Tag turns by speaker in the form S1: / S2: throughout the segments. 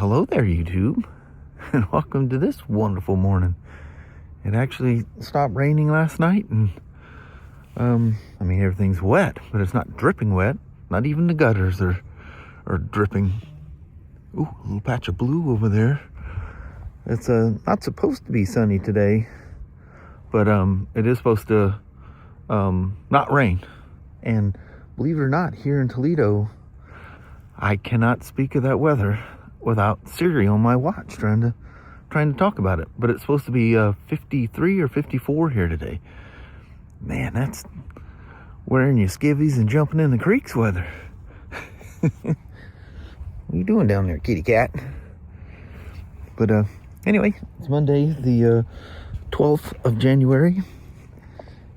S1: Hello there, YouTube, and welcome to this wonderful morning. It actually stopped raining last night, and everything's wet, but it's not dripping wet. Not even the gutters are dripping. Ooh, a little patch of blue over there. It's not supposed to be sunny today, but it is supposed to not rain. And believe it or not, here in Toledo, I cannot speak of that weather without Siri on my watch trying to talk about it. But it's supposed to be 53 or 54 here today. Man, that's wearing your skivvies and jumping in the creeks weather. What are you doing down there, kitty cat? But anyway, it's Monday, the 12th of January,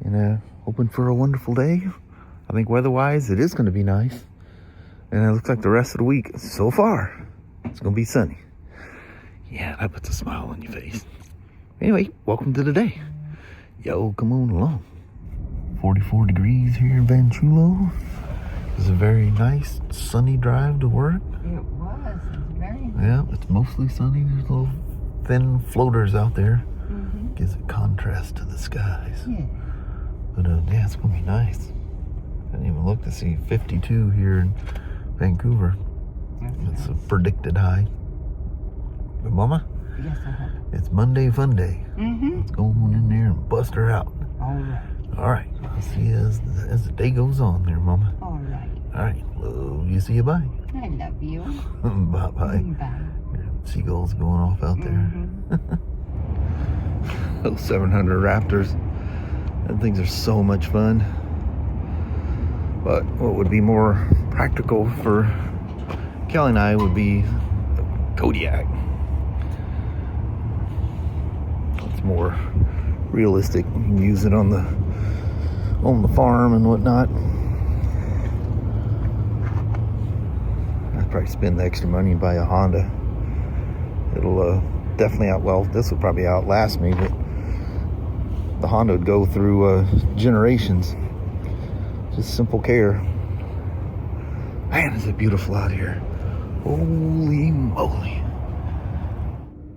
S1: and hoping for a wonderful day. I think weather-wise, it is going to be nice. And it looks like the rest of the week, so far, it's going to be sunny. Yeah, that puts a smile on your face. Anyway, welcome to the day. Yo, come on along. 44 degrees here in Van Chulo. It's a very nice, sunny drive to work.
S2: It was. It's very nice.
S1: Yeah, it's mostly sunny. There's little thin floaters out there.
S2: Mm-hmm.
S1: Gives it contrast to the skies.
S2: Yeah.
S1: But yeah, it's going to be nice. I didn't even look to see 52 here in Vancouver. It's a predicted high. But Mama,
S2: Yes, I have.
S1: it's Monday Fun Day.
S2: Mm-hmm.
S1: Let's go on in there and bust her out.
S2: All right.
S1: All right. I'll see you as the day goes on there, Mama.
S2: All right.
S1: All right. Love you. See you. Bye.
S2: I love you.
S1: Bye. Bye.
S2: Bye.
S1: Seagulls going off out there.
S2: Mm-hmm.
S1: Those 700 Raptors. Those things are so much fun. But what would be more practical for Kelly and I would be a Kodiak. It's more realistic. You can use it on the farm and whatnot. I'd probably spend the extra money and buy a Honda. It'll definitely this will probably outlast me, but the Honda would go through generations. Just simple care. Man, is it beautiful out here. Holy moly.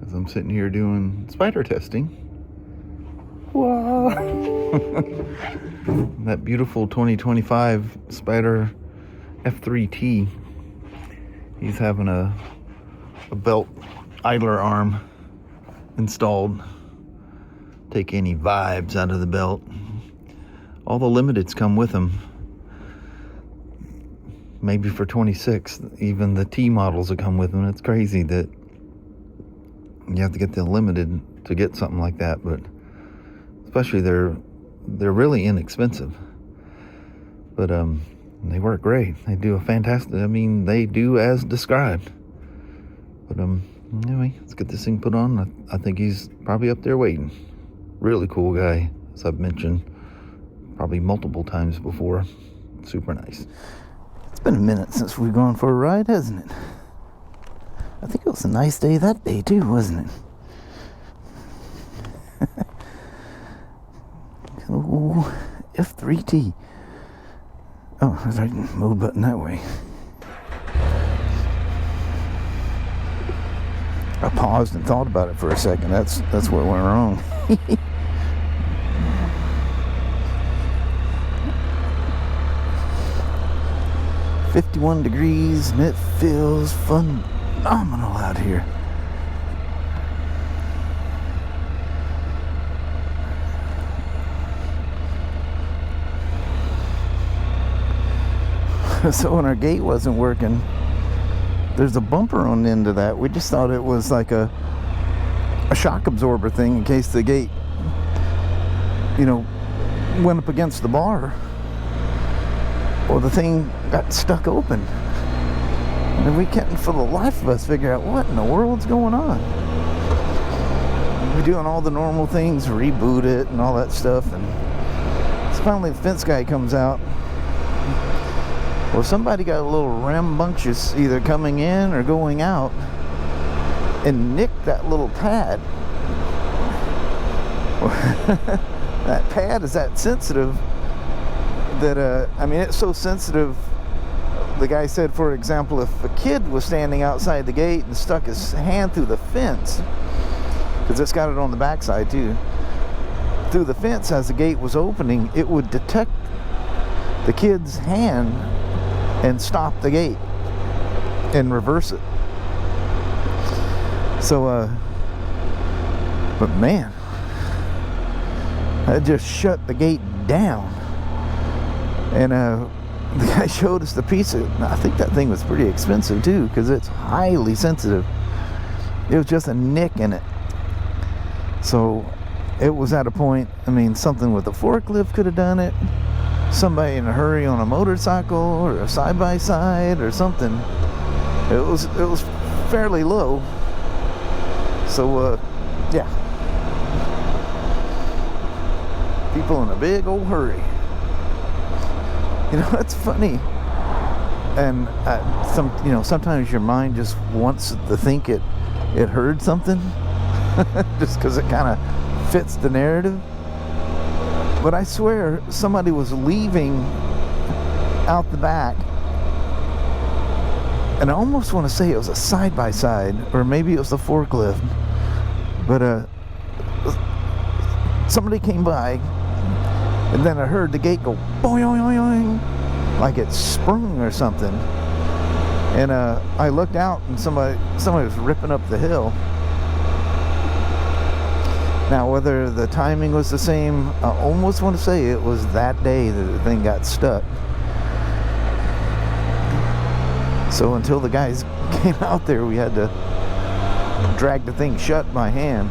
S1: As I'm sitting here doing spider testing. Wow. That beautiful 2025 Spyder F3T. He's having a belt idler arm installed. Take any vibes out of the belt. All the limiteds come with them. Maybe for 26, even the T models that come with them. It's crazy that you have to get the limited to get something like that, but especially they're really inexpensive. But they work great. They do a fantastic. They do as described. But anyway, let's get this thing put on. I think he's probably up there waiting. Really cool guy, as I've mentioned probably multiple times before. Super nice. It's been a minute since we've gone for a ride, hasn't it? I think it was a nice day that day too, wasn't it? Oh, F3T. Oh, there's a mode button that way. I paused and thought about it for a second. That's what went wrong. 51 degrees, and it feels phenomenal out here. So when our gate wasn't working, there's a bumper on the end of that. We just thought it was like a shock absorber thing in case the gate, went up against the bar. Or the thing got stuck open. And we couldn't for the life of us figure out what in the world's going on. We're doing all the normal things, reboot it and all that stuff, and so finally the fence guy comes out. Well, somebody got a little rambunctious either coming in or going out and nicked that little pad. That pad is that sensitive that it's so sensitive the guy said, for example, if a kid was standing outside the gate and stuck his hand through the fence, because it's got it on the backside too, through the fence as the gate was opening, it would detect the kid's hand and stop the gate and reverse it. So, but man, that just shut the gate down. And the guy showed us the piece of, I think that thing was pretty expensive too, because it's highly sensitive. It was just a nick in it. So it was at a point, I mean, something with a forklift could have done it. Somebody in a hurry on a motorcycle or a side-by-side or something. It was fairly low. So yeah, people in a big old hurry. You know, that's funny. And sometimes your mind just wants to think it heard something, just because it kind of fits the narrative. But I swear somebody was leaving out the back, and I almost want to say it was a side-by-side, or maybe it was the forklift. But somebody came by, and then I heard the gate go boing, like it sprung or something. And I looked out, and somebody was ripping up the hill. Now, whether the timing was the same, I almost want to say it was that day that the thing got stuck. So until the guys came out there, we had to drag the thing shut by hand.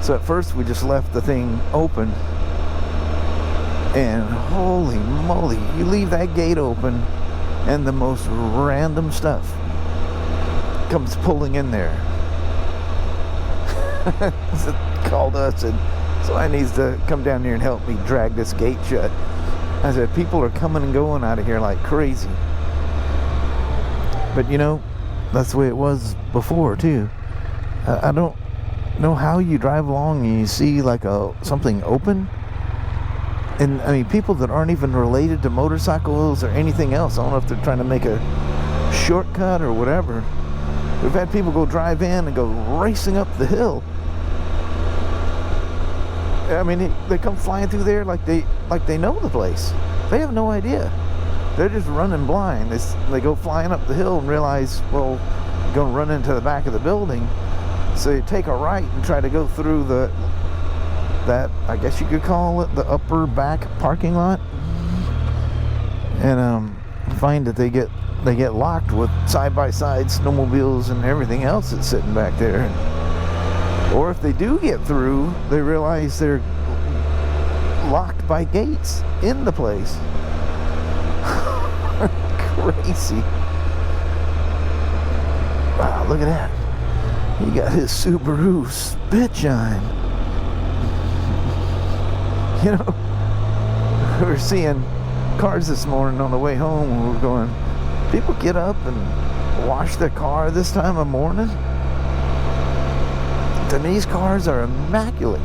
S1: So at first we just left the thing open, and holy moly, you leave that gate open and the most random stuff comes pulling in there. So called us, and somebody needs to come down here and help me drag this gate shut. I said, people are coming and going out of here like crazy. But you know, that's the way it was before too. I don't know how you drive along and you see like something open. And I mean, people that aren't even related to motorcycles or anything else, I don't know if they're trying to make a shortcut or whatever. We've had people go drive in and go racing up the hill. I mean, they come flying through there like they know the place. They have no idea. They're just running blind. They go flying up the hill and realize, well, you're going to run into the back of the building. So you take a right and try to go through that, I guess you could call it, the upper back parking lot. And find that they get locked with side-by-side snowmobiles and everything else that's sitting back there. Or if they do get through, they realize they're locked by gates in the place. Crazy. Wow, look at that. He got his Subaru spit shine. You know, we were seeing cars this morning on the way home, and we were going, people get up and wash their car this time of morning? And these cars are immaculate.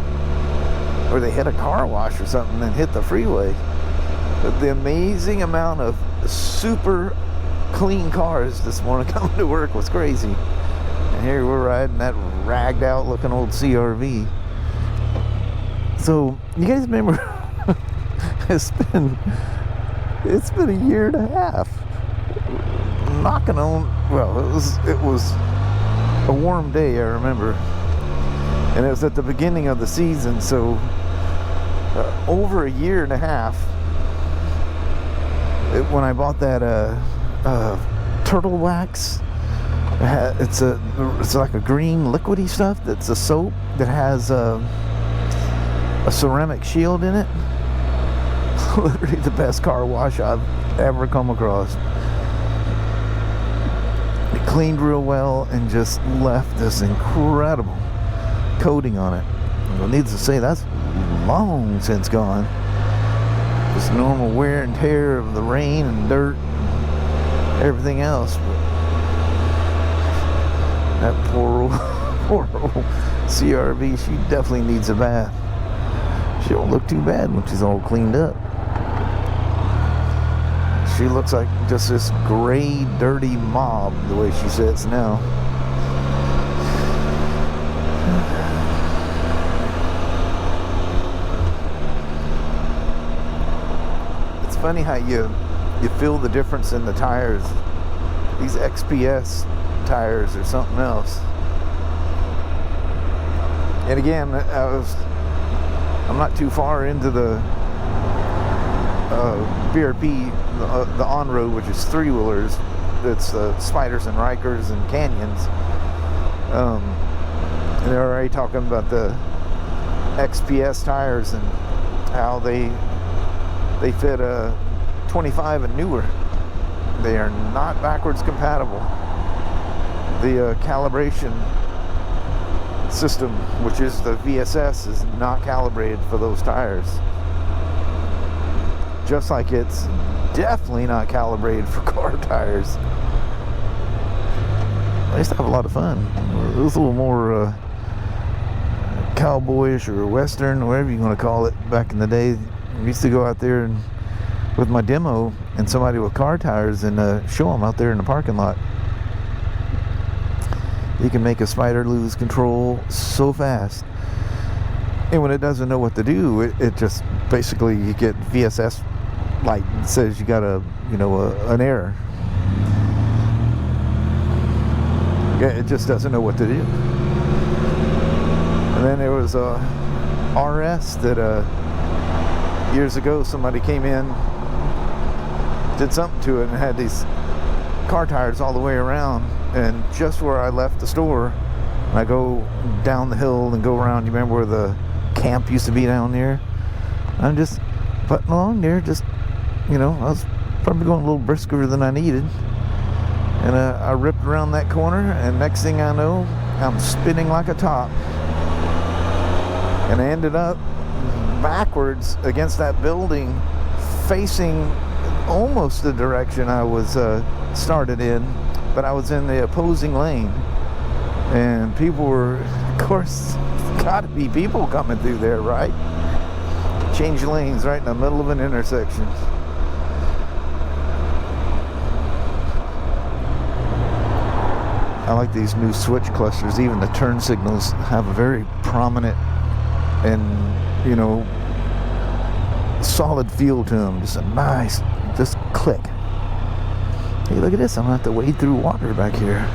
S1: Or they hit a car wash or something and hit the freeway. But the amazing amount of super clean cars this morning coming to work was crazy. And here we're riding that ragged out looking old CRV. So you guys remember it's been a year and a half knocking on, well, it was a warm day, I remember, and it was at the beginning of the season. So over a year and a half, when I bought that turtle wax, it's like a green liquidy stuff that's a soap that has a ceramic shield in it. Literally the best car wash I've ever come across. It cleaned real well and just left this incredible coating on it. Well, needless to say, that's long since gone. Just normal wear and tear of the rain and dirt and everything else. But that poor old CRV, she definitely needs a bath. She don't look too bad when she's all cleaned up. She looks like just this gray, dirty mob the way she sits now. It's funny how you feel the difference in the tires. These XPS tires are something else. And again, I'm not too far into the BRP, the on-road, which is three-wheelers. It's Spyders and Rikers and Canyons. And they're already talking about the XPS tires and how they fit a 25 and newer. They are not backwards compatible. The calibration system, which is the VSS, is not calibrated for those tires. Just like it's definitely not calibrated for car tires. I used to have a lot of fun. It was a little more cowboyish or western, whatever you want to call it, back in the day. I used to go out there and, with my demo, and somebody with car tires, and show them out there in the parking lot. You can make a Spyder lose control so fast. And when it doesn't know what to do, it just basically, you get VSS light and says you got an error. Yeah, it just doesn't know what to do. And then there was a RS that years ago somebody came in, did something to it, and had these car tires all the way around. And just where I left the store, and I go down the hill and go around, you remember where the camp used to be down there? I'm just putting along there, just, I was probably going a little brisker than I needed. And I ripped around that corner, and next thing I know, I'm spinning like a top. And I ended up backwards against that building, facing almost the direction I was started in, but I was in the opposing lane. And people were, of course, gotta be people coming through there, right? Change lanes right in the middle of an intersection. I like these new switch clusters. Even the turn signals have a very prominent and, solid feel to them. Just a nice, just click. Hey, look at this. I'm gonna have to wade through water back here.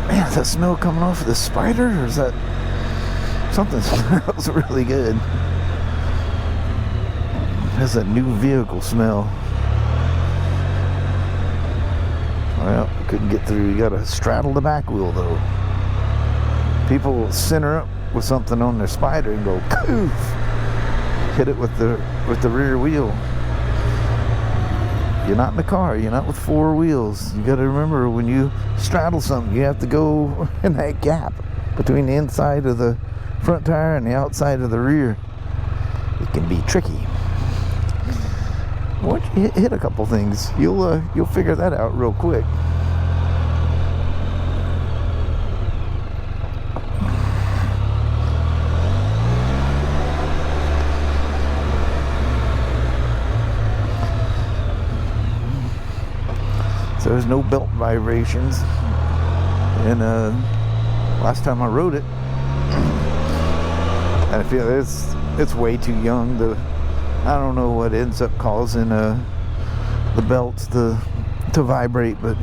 S1: Man, is that smell coming off of the Spyder, or is that something smells really good? It has that new vehicle smell. Well, couldn't get through. You gotta straddle the back wheel though. People center up with something on their Spyder and go poof, hit it with the rear wheel. You're not in the car. You're not with four wheels. You gotta remember, when you straddle something, you have to go in that gap between the inside of the front tire and the outside of the rear. It can be tricky. Once you hit a couple things, you'll figure that out real quick. So there's no belt vibrations, and last time I rode it, and I feel it's way too young. I don't know what ends up causing the belts to vibrate, but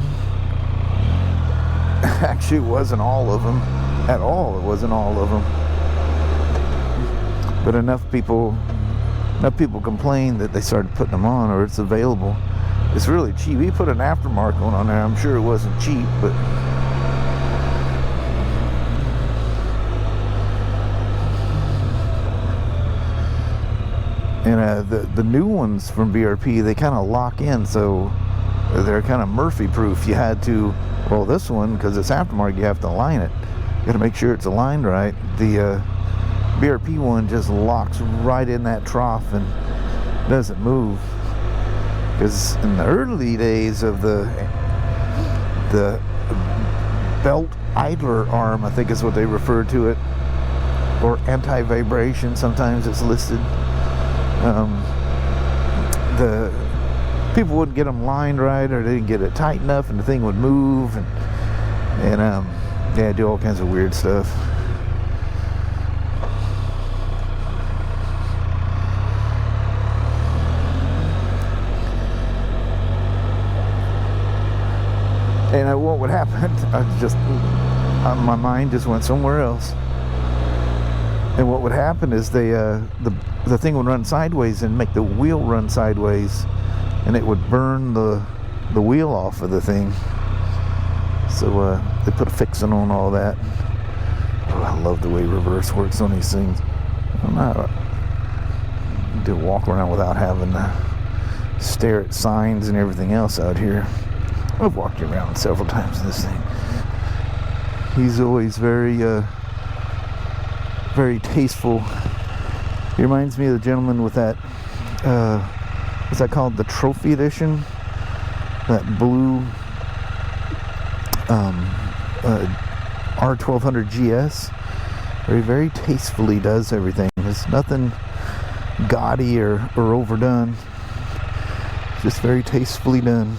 S1: actually it wasn't all of them at all. It wasn't all of them, but enough people complained that they started putting them on, or it's available. It's really cheap. We put an aftermarket one on there. I'm sure it wasn't cheap, but and the new ones from BRP, they kind of lock in, so they're kind of Murphy proof. You had to, well, this one, because it's aftermarket, you have to align it. You got to make sure it's aligned right. The BRP one just locks right in that trough and doesn't move. Because in the early days of the belt idler arm, I think is what they refer to it, or anti-vibration, sometimes it's listed. the people wouldn't get them lined right, or they didn't get it tight enough, and the thing would move, and yeah, do all kinds of weird stuff. And what would happen? My mind just went somewhere else. And what would happen is the thing would run sideways and make the wheel run sideways, and it would burn the wheel off of the thing. So they put a fixing on all that. Oh, I love the way reverse works on these things. I'm not to walk around without having to stare at signs and everything else out here. I've walked around several times in this thing. He's always very tasteful. He reminds me of the gentleman with that, what's that called? The Trophy Edition? That blue R1200 GS. Where he very tastefully does everything. There's nothing gaudy or overdone. Just very tastefully done.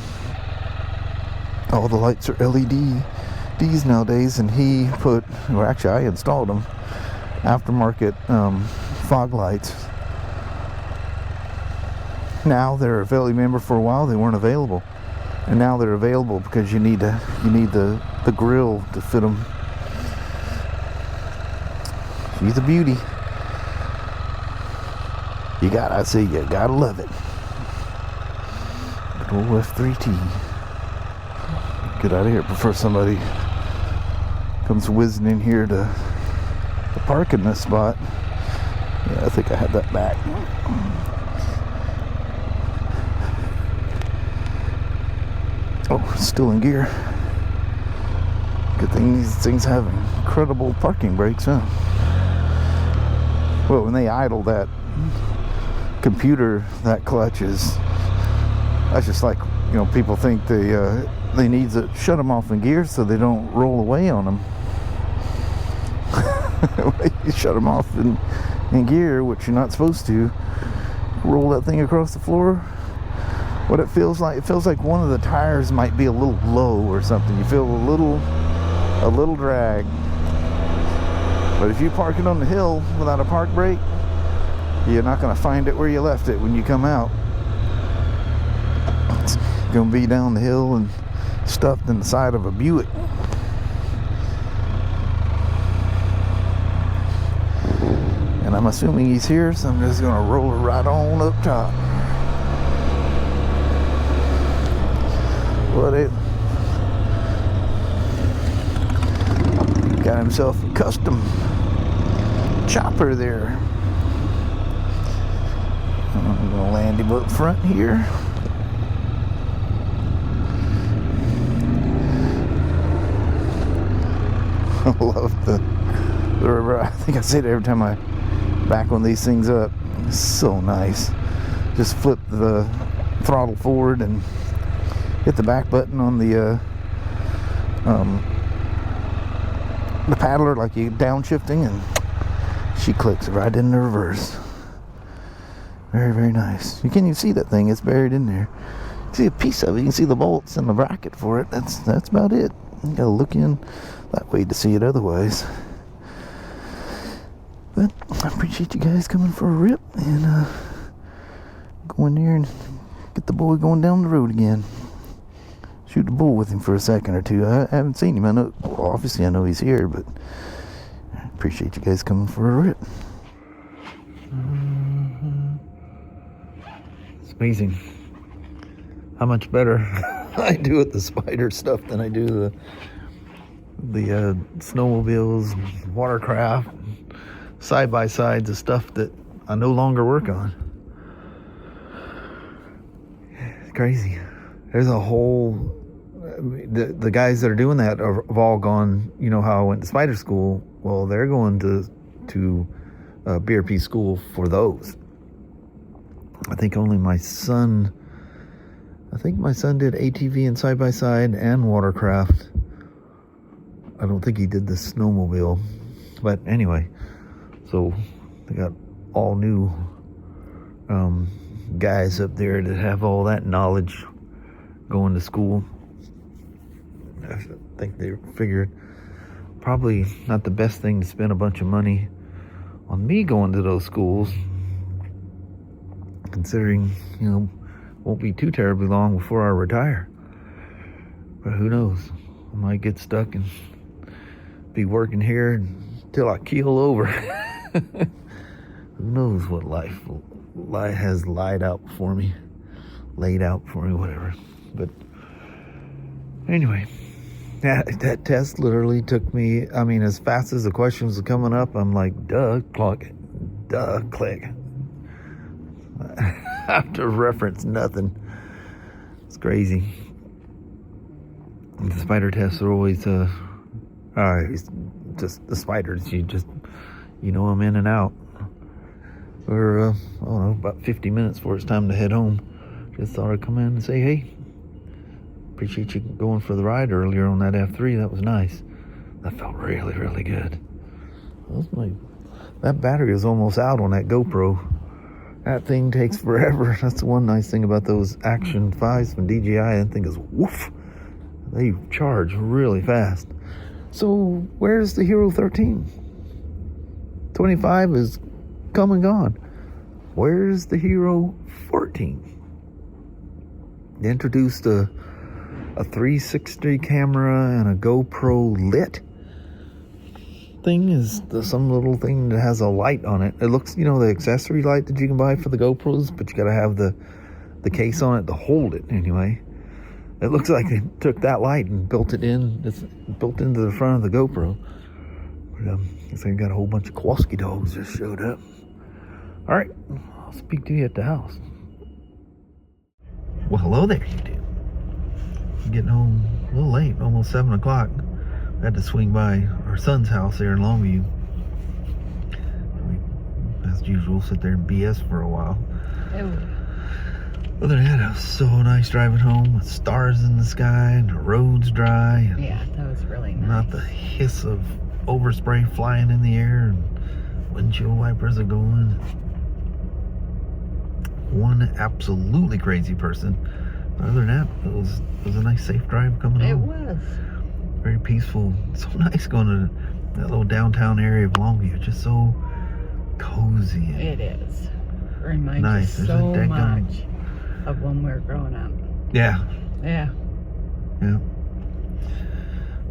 S1: All the lights are LEDs nowadays, and he put, well, actually I installed them, aftermarket fog lights. Now they're available. Remember, for a while they weren't available, and now they're available because you need the grill to fit them. She's a beauty. You gotta love it. Good old F3T. Get out of here before somebody comes whizzing in here to park in this spot. Yeah, I think I had that back. Oh, still in gear. Good thing these things have incredible parking brakes, huh? Well, when they idle, that computer, that clutch is, that's just like, you know, people think they need to shut them off in gear so they don't roll away on them. You shut them off in gear, which you're not supposed to. Roll that thing across the floor. What it feels like one of the tires might be a little low or something. You feel a little drag. But if you park it on the hill without a park brake, you're not going to find it where you left it when you come out. It's going to be down the hill and stuffed in the side of a Buick. And I'm assuming he's here, so I'm just going to roll it right on up top. But it got himself a custom chopper there. I'm going to land him up front here. I love the river. I think I say it every time I back one of these things up. It's so nice. Just flip the throttle forward and hit the back button on the paddler, like you downshifting, and she clicks right in the reverse. Very, very nice. You can't even see that thing. It's buried in there. You see a piece of it. You can see the bolts and the bracket for it. That's about it. You gotta look in that way to see it otherwise. But I appreciate you guys coming for a rip and go in there and get the boy going down the road again. Shoot the bull with him for a second or two. I haven't seen him. I know, well, obviously I know he's here, but I appreciate you guys coming for a rip. It's amazing how much better I do with the Spyder stuff than I do the snowmobiles, watercraft, side-by-sides, the stuff that I no longer work on. It's crazy. There's a whole... The guys that are doing that have all gone... You know how I went to Spyder school? Well, they're going to BRP school for those. I think only my son... I think my son did ATV and side-by-side and watercraft. I don't think he did the snowmobile. But anyway, so they got all new guys up there that have all that knowledge going to school. I think they figured probably not the best thing to spend a bunch of money on me going to those schools, considering, won't be too terribly long before I retire. But who knows? I might get stuck and be working here until I keel over. Who knows what life has laid out for me, whatever. But anyway, that test literally took me, as fast as the questions were coming up, I'm like, duh, click. I have to reference nothing. It's crazy. The spider tests are always, just the spiders. You know them in and out. We're, about 50 minutes before it's time to head home. Just thought I'd come in and say, hey, appreciate you going for the ride earlier on that F3. That was nice. That felt really, really good. That battery is almost out on that GoPro. That thing takes forever. That's the one nice thing about those Action 5s from DJI. That thing is woof. They charge really fast. So where's the Hero 13? 25 is come and gone. Where's the Hero 14? They introduced a 360 camera and a GoPro lit thing. Is some little thing that has a light on it. It looks, the accessory light that you can buy for the GoPros, but you gotta have the case on it to hold it anyway. It looks like they took that light and built it in. It's built into the front of the GoPro. But they got a whole bunch of Kowalski dogs just showed up. All right, I'll speak to you at the house. Well, hello there, you two. I'm getting home a little late, almost 7 o'clock. I had to swing by our son's house there in Longview. We, as usual, sit there and BS for a while.
S2: Oh.
S1: Other than that, it was so nice driving home with stars in the sky and the roads dry. And
S2: yeah, that was really nice.
S1: Not the hiss of overspray flying in the air and windshield wipers are going. One absolutely crazy person. Other than that, it was a nice safe drive coming home. It was. Very peaceful. So nice going to that little downtown area of Longview. Just so cozy.
S2: It is. Reminds me so much of when we were growing up.
S1: Yeah.
S2: Yeah.
S1: Yeah.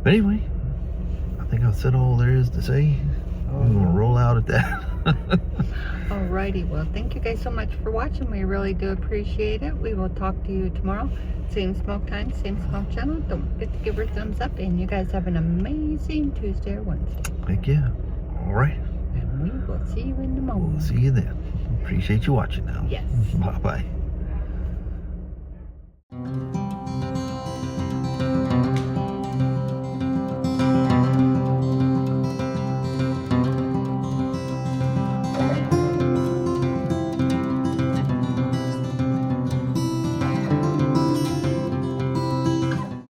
S1: But anyway, I think I've said all there is to say. I'm going to roll out at that.
S2: Alrighty, well, thank you guys so much for watching. We really do appreciate it. We will talk to you tomorrow. Same Smoak time, same Smoak channel. Don't forget to give her a thumbs up. And you guys have an amazing Tuesday or Wednesday.
S1: Heck yeah. All right.
S2: And we will see you in the morning.
S1: We'll see you then. Appreciate you watching now.
S2: Yes.
S1: Bye-bye.